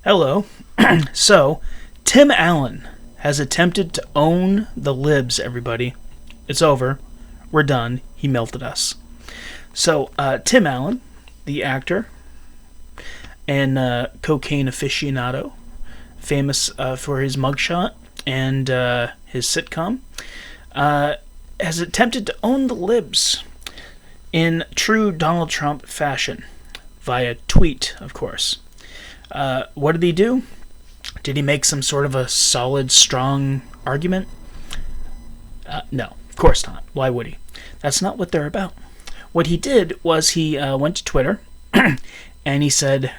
Hello. So, Tim Allen has attempted to own the libs, everybody. It's over. We're done. He melted us. So, Tim Allen, the actor and cocaine aficionado, famous for his mugshot and his sitcom, has attempted to own the libs in true Donald Trump fashion, via tweet, of course. What did he do? Did he make some sort of a solid, strong argument? No, of course not. Why would he? That's not what they're about. What he did was he went to Twitter and he said,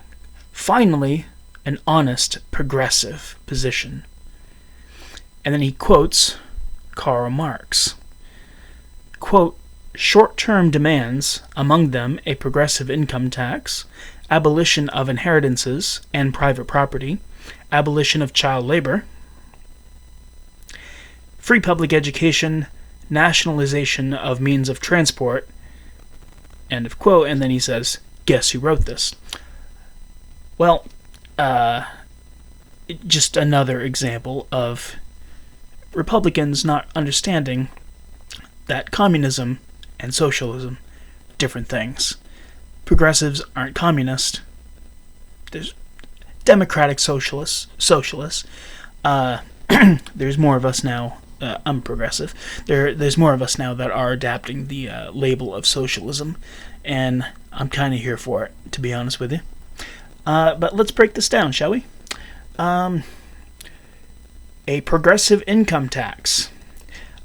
"Finally, an honest, progressive position." And then he quotes Karl Marx. Quote, "Short-term demands, among them a progressive income tax, abolition of inheritances and private property, abolition of child labor, free public education, nationalization of means of transport," end of quote, and then he says, "Guess who wrote this?" Well, just another example of Republicans not understanding that communism and socialism, different things. Progressives aren't communist. There's democratic socialists. There's more of us now. I'm progressive. There's more of us now that are adapting the label of socialism, and I'm kind of here for it, to be honest with you. But let's break this down, shall we? A progressive income tax.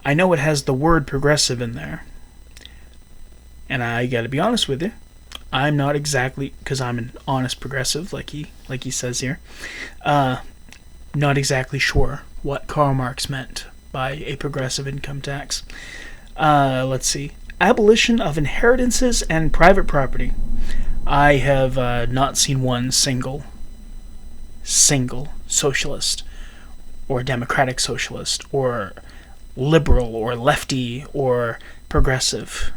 I know it has the word progressive in there, and I got to be honest with you. I'm not exactly, because I'm an honest progressive, like he says here, not exactly sure what Karl Marx meant by a progressive income tax. Let's see. Abolition of inheritances and private property. I have not seen one single socialist or democratic socialist or liberal or lefty or progressive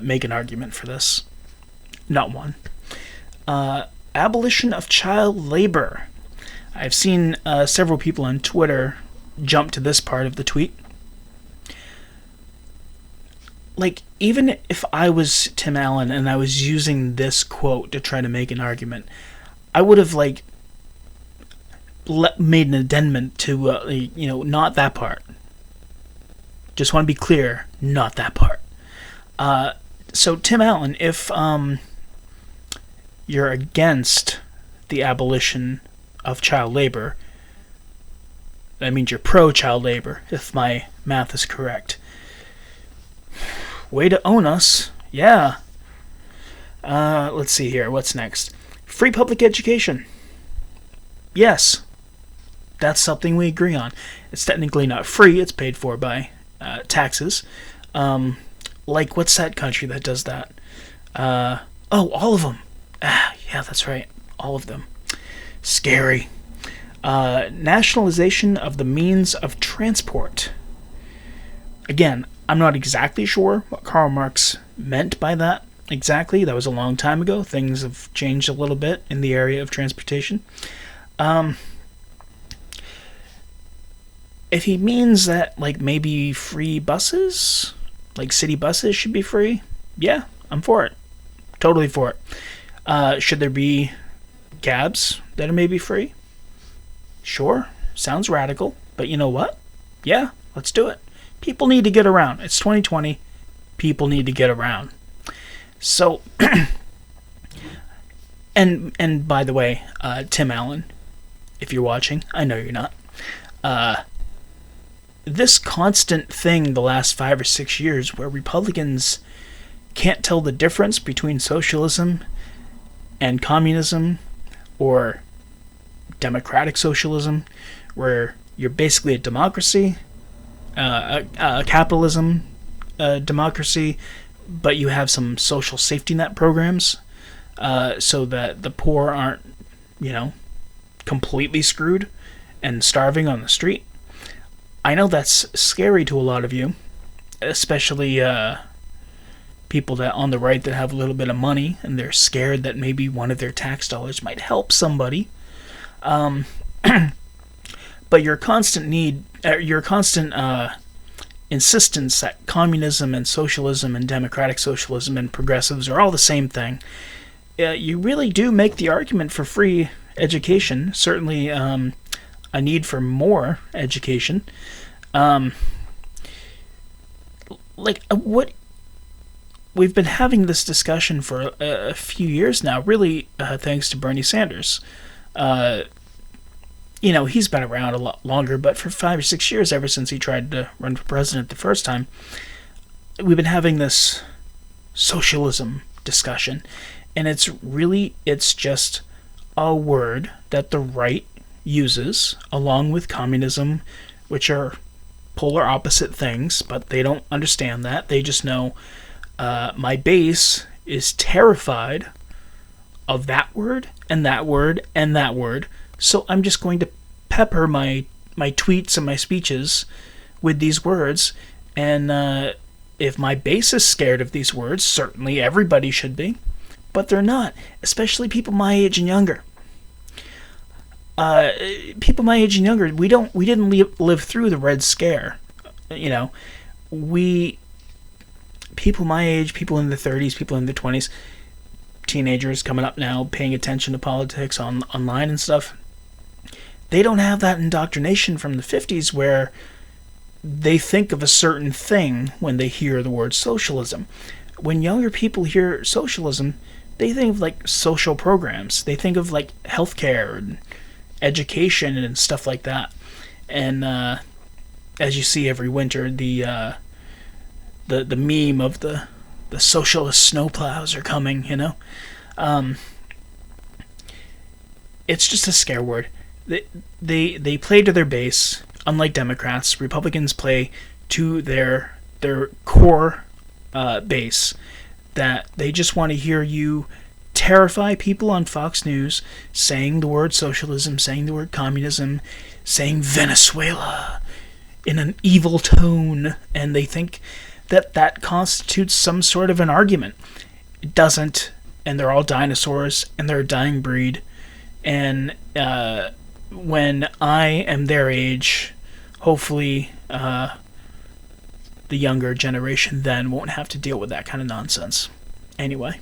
make an argument for this. Not one. Abolition of child labor. I've seen several people on Twitter jump to this part of the tweet. Like, even if I was Tim Allen and I was using this quote to try to make an argument, I would have, like, made an addendum to, not that part. Just want to be clear, not that part. So, Tim Allen, if you're against the abolition of child labor, that means you're pro-child labor, if my math is correct. Way to own us. Yeah. Let's see here. What's next? Free public education. Yes. That's something we agree on. It's technically not free. It's paid for by taxes. Like, what's that country that does that? All of them. Yeah, that's right. All of them. Scary. Nationalization of the means of transport. Again, I'm not exactly sure what Karl Marx meant by that exactly. That was a long time ago. Things have changed a little bit in the area of transportation. If he means that, like, maybe free buses, like city buses should be free, yeah, I'm for it. Totally for it. Should there be cabs that are maybe free? Sure. Sounds radical, but you know what? Yeah, let's do it. People need to get around. It's 2020. People need to get around. So, and by the way, Tim Allen, if you're watching, I know you're not. This constant thing the last 5 or 6 years where Republicans can't tell the difference between socialism and communism or democratic socialism, where you're basically a democracy, a capitalism democracy, but you have some social safety net programs so that the poor aren't, completely screwed and starving on the street. I know that's scary to a lot of you, especially people that on the right that have a little bit of money and they're scared that maybe one of their tax dollars might help somebody. But your constant insistence that communism and socialism and democratic socialism and progressives are all the same thing, you really do make the argument for free education. Certainly, a need for more education. What we've been having this discussion for a few years now, really, thanks to Bernie Sanders. He's been around a lot longer, but for 5 or 6 years, ever since he tried to run for president the first time, we've been having this socialism discussion. And it's just a word that the right uses along with communism, which are polar opposite things, but they don't understand that. They just know my base is terrified of that word and that word and that word, so I'm just going to pepper my tweets and my speeches with these words. And if my base is scared of these words, certainly everybody should be, but they're not, especially people my age and younger. People my age and younger, we didn't live through the Red Scare. People my age, people in their 30s, people in their 20s, teenagers coming up now, paying attention to politics online and stuff, they don't have that indoctrination from the 50s where they think of a certain thing when they hear the word socialism. When younger people hear socialism, they think of like social programs. They think of like healthcare and education and stuff like that. And as you see every winter, the meme of the socialist snowplows are coming. It's just a scare word. They play to their base. Unlike Democrats, Republicans play to their core base, that they just want to hear you terrify people on Fox News saying the word socialism, saying the word communism, saying Venezuela in an evil tone, and they think that constitutes some sort of an argument. It doesn't, and they're all dinosaurs, and they're a dying breed, and when I am their age, hopefully the younger generation then won't have to deal with that kind of nonsense. Anyway.